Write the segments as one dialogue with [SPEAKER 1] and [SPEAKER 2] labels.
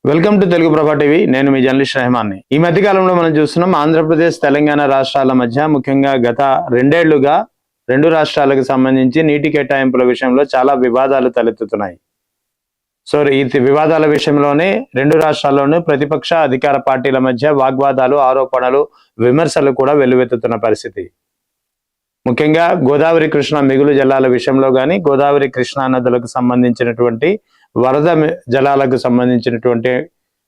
[SPEAKER 1] Welcome to Telugu ప్రభా TV. నేను మీ journalist రెహమాన్ని. ఈ మధ్య కాలంలో మనం చూస్తున్నాం ఆంధ్రప్రదేశ్ తెలంగాణ రాష్ట్రాల మధ్య ముఖ్యంగా గత రెండేళ్లుగా రెండు రాష్ట్రాలకు సంబంధించి నీటి కేటాయింపుల విషయంలో చాలా వివాదాలు తలెత్తుతున్నాయి. సో ఈ వివాదాల విషయంలోనే రెండు రాష్ట్రాల్లోనూ ప్రతిపక్ష అధికార పార్టీల మధ్య వాగ్వాదాలు, ఆరోపణలు, విమర్శలు కూడా వెల్లువెత్తుతున్న పరిస్థితి. ముఖ్యంగా గోదావరి కృష్ణ మిగులు జలాల విషయంలో కానీ, గోదావరి కృష్ణా నదులకు సంబంధించినటువంటి వరద జలాలకు సంబంధించినటువంటి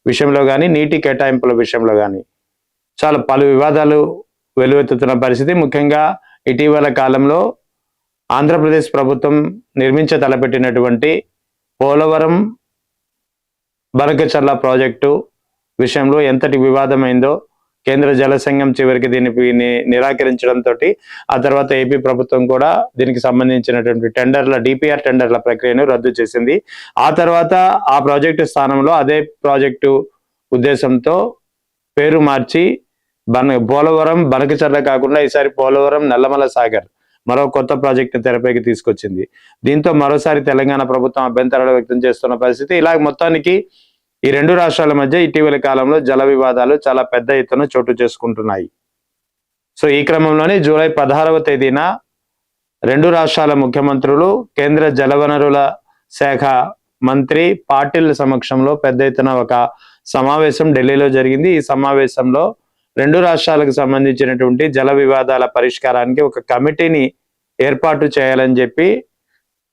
[SPEAKER 1] విషయంలో కానీ, నీటి కేటాయింపుల విషయంలో కానీ చాలా పలు వివాదాలు వెలువెత్తుతున్న పరిస్థితి. ముఖ్యంగా ఇటీవల కాలంలో ఆంధ్రప్రదేశ్ ప్రభుత్వం తలపెట్టినటువంటి పోలవరం బనకచర్ల ప్రాజెక్టు విషయంలో ఎంతటి వివాదమైందో, కేంద్ర జల సంఘం చివరికి దీన్ని నిరాకరించడంతో ఆ తర్వాత ఏపీ ప్రభుత్వం కూడా దీనికి సంబంధించినటువంటి డిపిఆర్ టెండర్ల ప్రక్రియను రద్దు చేసింది. ఆ తర్వాత ఆ ప్రాజెక్టు స్థానంలో అదే ప్రాజెక్టు ఉద్దేశంతో పేరు మార్చి పోలవరం బనకచర్ల కాకుండా ఈసారి పోలవరం నల్లమల సాగర్ మరో కొత్త ప్రాజెక్టు తెరపైకి తీసుకొచ్చింది. దీంతో మరోసారి తెలంగాణ ప్రభుత్వం అభ్యంతరాలు వ్యక్తం చేస్తున్న పరిస్థితి. ఇలా మొత్తానికి ఈ రెండు రాష్ట్రాల మధ్య ఇటీవల కాలంలో జల వివాదాలు చాలా పెద్ద ఎత్తున చోటు చేసుకుంటున్నాయి. సో ఈ క్రమంలోనే జూలై 16వ తేదీన రెండు రాష్ట్రాల ముఖ్యమంత్రులు, కేంద్ర జలవనరుల శాఖ మంత్రి పాటిల్ సమక్షంలో పెద్ద ఎత్తున ఒక సమావేశం ఢిల్లీలో జరిగింది. ఈ సమావేశంలో రెండు రాష్ట్రాలకు సంబంధించినటువంటి జల వివాదాల పరిష్కారానికి ఒక కమిటీని ఏర్పాటు చేయాలని చెప్పి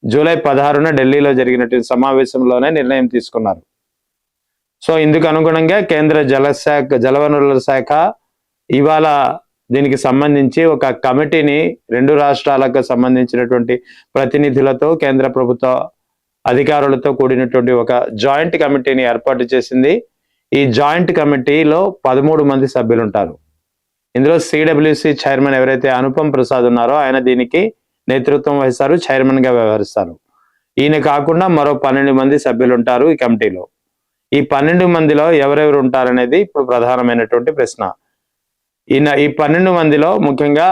[SPEAKER 1] జూలై 16న ఢిల్లీలో జరిగినటువంటి సమావేశంలోనే నిర్ణయం తీసుకున్నారు. సో ఇందుకు అనుగుణంగా కేంద్ర జలవనరుల శాఖ ఇవాళ దీనికి సంబంధించి ఒక కమిటీని రెండు రాష్ట్రాలకు సంబంధించినటువంటి ప్రతినిధులతో, కేంద్ర ప్రభుత్వ అధికారులతో కూడినటువంటి ఒక జాయింట్ కమిటీని ఏర్పాటు చేసింది. ఈ జాయింట్ కమిటీలో 13 మంది సభ్యులు ఉంటారు. ఇందులో సిడబ్ల్యూసి చైర్మన్ ఎవరైతే అనుపమ్ ప్రసాద్ ఉన్నారో ఆయన దీనికి నేతృత్వం వహిస్తారు, చైర్మన్ గా వ్యవహరిస్తారు. ఈయన కాకుండా మరో 12 మంది సభ్యులు ఉంటారు ఈ కమిటీలో. ఈ 12 మందిలో ఎవరెవరు ఉంటారనేది ఇప్పుడు ప్రధానమైనటువంటి ప్రశ్న. ఈ 12 మందిలో ముఖ్యంగా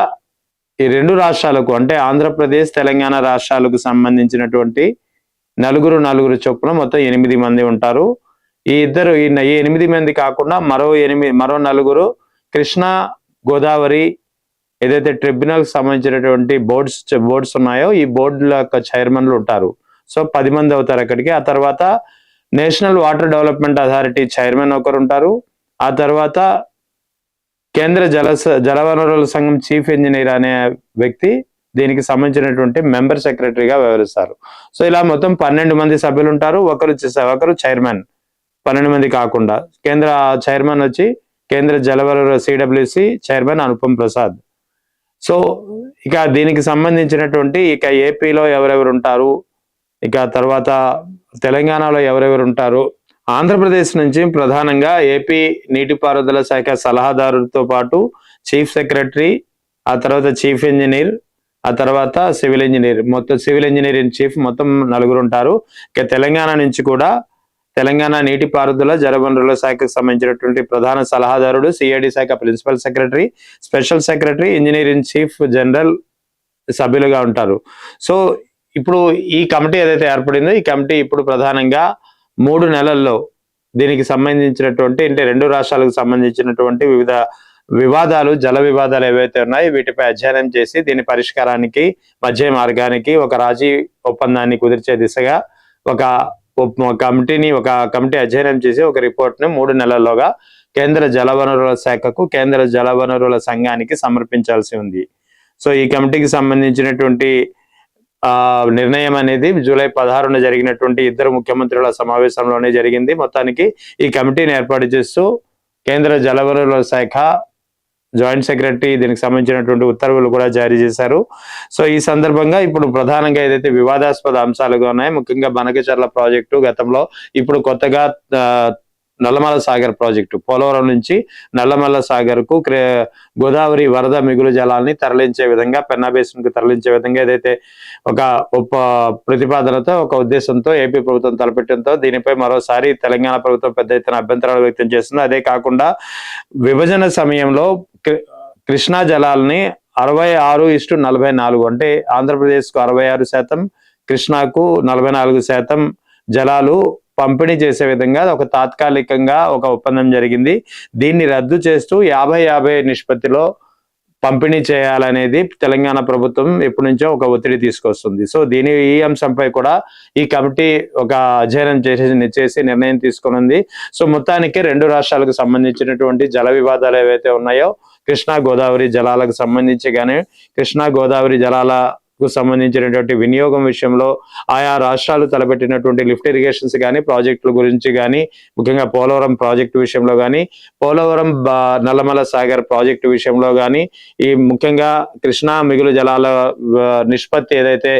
[SPEAKER 1] ఈ రెండు రాష్ట్రాలకు అంటే ఆంధ్రప్రదేశ్, తెలంగాణ రాష్ట్రాలకు సంబంధించినటువంటి నలుగురు చొప్పున మొత్తం 8 మంది ఉంటారు. ఈ 8 మంది కాకుండా మరో నలుగురు కృష్ణా గోదావరి ఏదైతే ట్రిబ్యునల్ సంబంధించినటువంటి బోర్డ్స్ ఉన్నాయో ఈ బోర్డుల యొక్క చైర్మన్లు ఉంటారు. సో 10 మంది అవుతారు అక్కడికి. ఆ తర్వాత national water development authority chairman ఒకరు ఉంటారు. ఆ తర్వాత కేంద్ర జలవనరుల సంఘం చీఫ్ ఇంజనీర్ అనే వ్యక్తి దీనికి సంబంధించినటువంటి మెంబర్ సెక్రటరీగా వ్యవహరిస్తారు. సో ఇలా మొత్తం 12 మంది సభ్యులు ఉంటారు. ఒకరు చైర్మన్, 12 మంది కాకుండా కేంద్ర చైర్మన్ వచ్చి కేంద్ర జలవనరుల CWC chairman Anupam Prasad. So ఇక దీనికి సంబంధించినటువంటి ఏపీలో ఎవరెవరు ఉంటారు, ఇక తర్వాత తెలంగాణలో ఎవరెవరు ఉంటారు, ఆంధ్రప్రదేశ్ నుంచి ప్రధానంగా ఏపీ నీటిపారుదల శాఖ సలహాదారులతో పాటు చీఫ్ సెక్రటరీ, ఆ తర్వాత చీఫ్ ఇంజనీర్, ఆ తర్వాత సివిల్ ఇంజనీర్, మొత్తం సివిల్ ఇంజనీర్ ఇన్ చీఫ్ మొత్తం 4 ఉంటారు. ఇక తెలంగాణ నుంచి కూడా తెలంగాణ నీటిపారుదల జలవనరుల శాఖకు సంబంధించినటువంటి ప్రధాన సలహాదారుడు, సిఐడి శాఖ principal secretary, special secretary, engineer in chief general సభ్యులుగా ఉంటారు. సో ఇప్పుడు ఈ కమిటీ ఏదైతే ఏర్పడిందో ఈ కమిటీ ఇప్పుడు ప్రధానంగా 3 నెలల్లో దీనికి సంబంధించినటువంటి అంటే రెండు రాష్ట్రాలకు సంబంధించినటువంటి వివిధ వివాదాలు, జల వివాదాలు ఏవైతే ఉన్నాయో వీటిపై అధ్యయనం చేసి దీని పరిష్కారానికి, మధ్య మార్గానికి, ఒక రాజీ ఒప్పందాన్ని కుదిర్చే దిశగా ఒక కమిటీ అధ్యయనం చేసి ఒక రిపోర్ట్ ని 3 నెలల్లోగా కేంద్ర జలవనరుల శాఖకు, కేంద్ర జలవనరుల సంఘానికి సమర్పించాల్సి ఉంది. సో ఈ కమిటీకి సంబంధించినటువంటి నిర్ణయం అనేది జూలై 16న జరిగినటువంటి ఇద్దరు ముఖ్యమంత్రుల సమావేశంలోనే జరిగింది. మొత్తానికి ఈ కమిటీని ఏర్పాటు చేస్తూ కేంద్ర జలవనరుల శాఖ జాయింట్ సెక్రటరీ దీనికి సంబంధించినటువంటి ఉత్తర్వులు కూడా జారీ చేశారు. సో ఈ సందర్భంగా ఇప్పుడు ప్రధానంగా ఏదైతే వివాదాస్పద అంశాలుగా ఉన్నాయో, ముఖ్యంగా బనకచర్ల ప్రాజెక్టు గతంలో, ఇప్పుడు కొత్తగా నల్లమల సాగర్ ప్రాజెక్టు, పోలవరం నుంచి నల్లమల సాగర్ కు గోదావరి వరద మిగులు జలాల్ని తరలించే విధంగా, పెన్నా బేసిన్ కు తరలించే విధంగా ఏదైతే ఒక ప్రతిపాదనతో, ఒక ఉద్దేశంతో ఏపీ ప్రభుత్వం తలపెట్టడంతో దీనిపై మరోసారి తెలంగాణ ప్రభుత్వం పెద్ద ఎత్తున అభ్యంతరాలు వ్యక్తం చేస్తుంది. అదే కాకుండా విభజన సమయంలో కృష్ణా జలాల్ని 66:44 అంటే ఆంధ్రప్రదేశ్ కు 66%, కృష్ణాకు 44% జలాలు పంపిణీ చేసే విధంగా ఒక తాత్కాలికంగా ఒక ఒప్పందం జరిగింది. దీన్ని రద్దు చేస్తూ 50-50 నిష్పత్తిలో పంపిణీ చేయాలనేది తెలంగాణ ప్రభుత్వం ఎప్పటి నుంచో ఒక ఒత్తిడి తీసుకొస్తుంది. సో ఈ అంశంపై కూడా ఈ కమిటీ ఒక అధ్యయనం చేసి నిర్ణయం తీసుకున్నది. సో మొత్తానికి 2 రాష్ట్రాలకు సంబంధించినటువంటి జల వివాదాలు ఏవైతే ఉన్నాయో, కృష్ణా గోదావరి జలాలకు సంబంధించి కానీ, కృష్ణా గోదావరి జలాలకు సంబంధించినటువంటి వినియోగం విషయంలో ఆయా రాష్ట్రాలు తలపెట్టినటువంటి లిఫ్ట్ ఇరిగేషన్స్ కానీ, ప్రాజెక్టుల గురించి కానీ, ముఖ్యంగా పోలవరం ప్రాజెక్టు విషయంలో కానీ, పోలవరం నల్లమల సాగర్ ప్రాజెక్టు విషయంలో కానీ, ఈ ముఖ్యంగా కృష్ణా మిగులు జలాల నిష్పత్తి ఏదైతే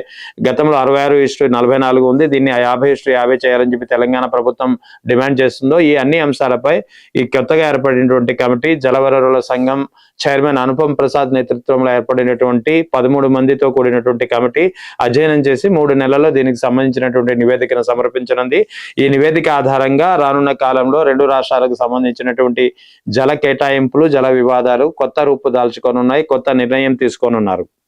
[SPEAKER 1] గతంలో 66:44 ఉంది, దీన్ని 50:50 చేయాలని చెప్పి తెలంగాణ ప్రభుత్వం డిమాండ్ చేస్తుందో, ఈ అన్ని అంశాలపై ఈ కొత్తగా ఏర్పడినటువంటి కమిటీ జలవనరుల సంఘం చైర్మన్ అనుపమ్ ప్రసాద్ నేతృత్వంలో ఏర్పడినటువంటి 13 మందితో కూడినటువంటి కమిటీ అధ్యయనం చేసి 3 నెలల్లో దీనికి సంబంధించినటువంటి నివేదికను సమర్పించనుంది. ఈ నివేదిక ఆధారంగా రానున్న కాలంలో 2 రాష్ట్రాలకు సంబంధించినటువంటి జల కేటాయింపులు, జల వివాదాలు కొత్త రూపు దాల్చుకోనున్నాయి, కొత్త నిర్ణయం తీసుకోనున్నారు.